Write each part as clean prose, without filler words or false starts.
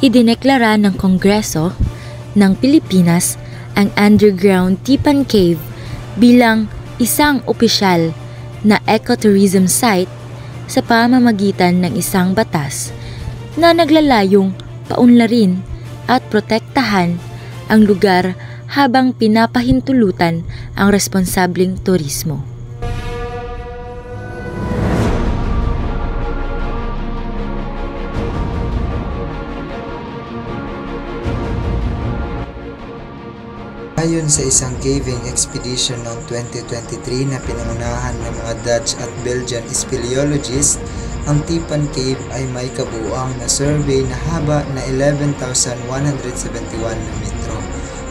Idineklara ng Kongreso ng Pilipinas ang underground Tipan Cave bilang isang opisyal na ecotourism site sa pamamagitan ng isang batas na naglalayong paunlarin at protektahan ang lugar habang pinapahintulutan ang responsableng turismo. Ayon sa isang caving expedition noong 2023 na pinangunahan ng mga Dutch at Belgian speleologists, ang Tipan Cave ay may kabuuang na survey na haba na 11,171 na metro.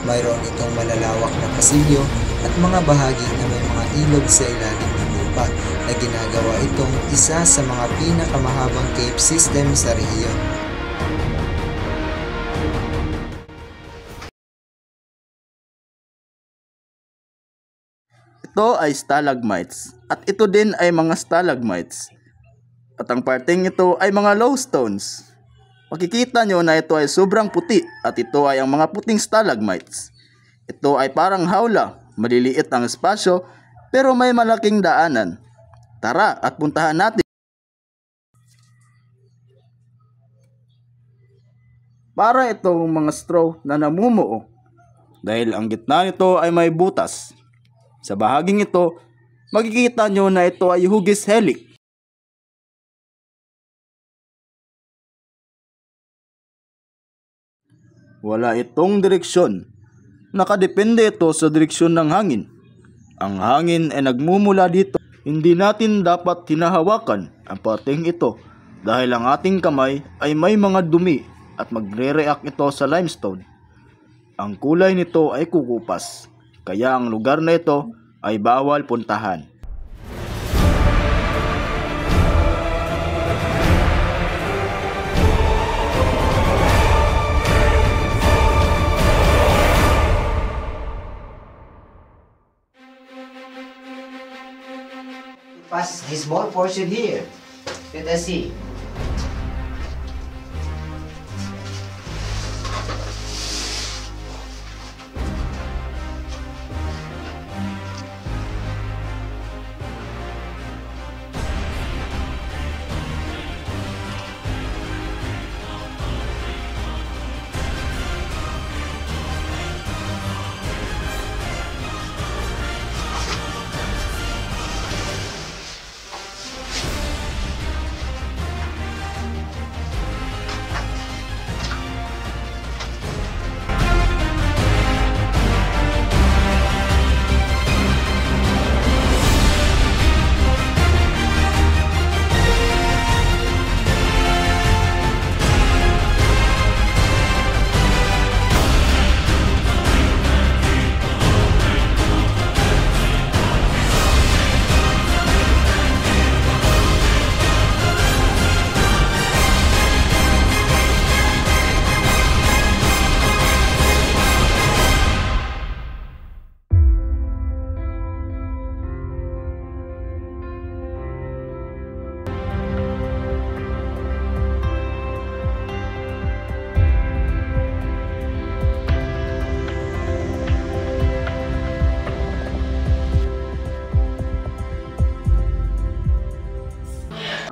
Mayroon itong malalawak na pasilyo at mga bahagi na may mga ilog sa ilalim ng lupa na ginagawa itong isa sa mga pinakamahabang cave system sa rehiyon. Ito ay stalagmites at ito din ay mga stalagmites. At ang parteng ito ay mga low stones. Makikita nyo na ito ay sobrang puti at ito ay ang mga puting stalagmites. Ito ay parang hawla, maliliit ang espasyo pero may malaking daanan. Tara at puntahan natin. Para itong mga straw na namumuo dahil ang gitna nito ay may butas. Sa bahaging ito, makikita nyo na ito ay hugis helix. Wala itong direksyon. Nakadepende ito sa direksyon ng hangin. Ang hangin ay nagmumula dito. Hindi natin dapat hinahawakan ang parteng ito dahil ang ating kamay ay may mga dumi at magre-react ito sa limestone. Ang kulay nito ay kukupas. Kaya ang lugar na ito ay bawal puntahan. Pass his small portion here to the sea.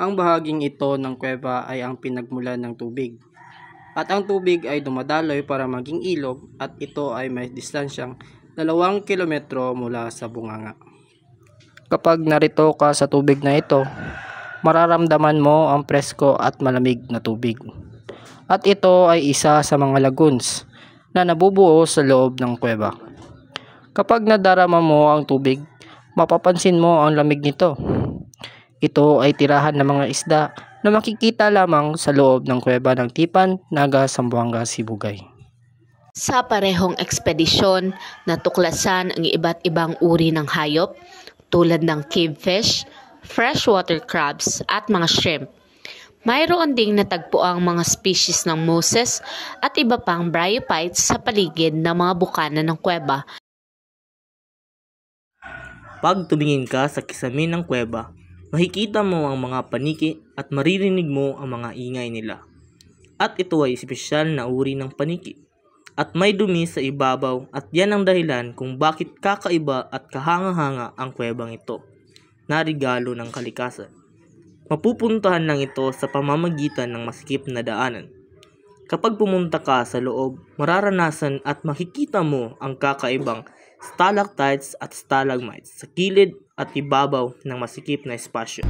Ang bahaging ito ng kuweba ay ang pinagmulan ng tubig. At ang tubig ay dumadaloy para maging ilog at ito ay may distansyang 2 kilometro mula sa bunganga. Kapag narito ka sa tubig na ito, mararamdaman mo ang presko at malamig na tubig. At ito ay isa sa mga lagoons na nabubuo sa loob ng kuweba. Kapag nadarama mo ang tubig, mapapansin mo ang lamig nito. Ito ay tirahan ng mga isda na makikita lamang sa loob ng kuweba ng Tipan, Naga, Zamboanga, Sibugay. Sa parehong ekspedisyon, natuklasan ang iba't ibang uri ng hayop tulad ng cave fish, freshwater crabs at mga shrimp. Mayroon ding natagpuang mga species ng moses at iba pang bryophytes sa paligid ng mga bukana ng kuweba. Pag tumingin ka sa kisame ng kuweba, makikita mo ang mga paniki at maririnig mo ang mga ingay nila. At ito ay espesyal na uri ng paniki. At may dumi sa ibabaw at yan ang dahilan kung bakit kakaiba at kahanga-hanga ang kuwebang ito na regalo ng kalikasan. Mapupuntahan lang ito sa pamamagitan ng masikip na daanan. Kapag pumunta ka sa loob, mararanasan at makikita mo ang kakaibang stalactites at stalagmites sa kilid at ibabaw ng masikip na espasyo.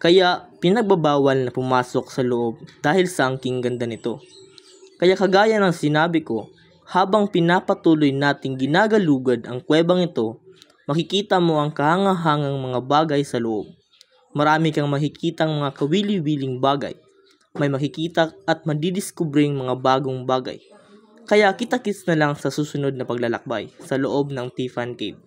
Kaya pinagbabawal na pumasok sa loob dahil sa angking ganda nito. Kaya kagaya ng sinabi ko, habang pinapatuloy nating ginagalugad ang kuwebang ito, makikita mo ang kahangahangang mga bagay sa loob. Marami kang makikitang mga kawili-wiling bagay. May makikita at madidiskubreng mga bagong bagay. Kaya kita-kits na lang sa susunod na paglalakbay sa loob ng Tipan Cave.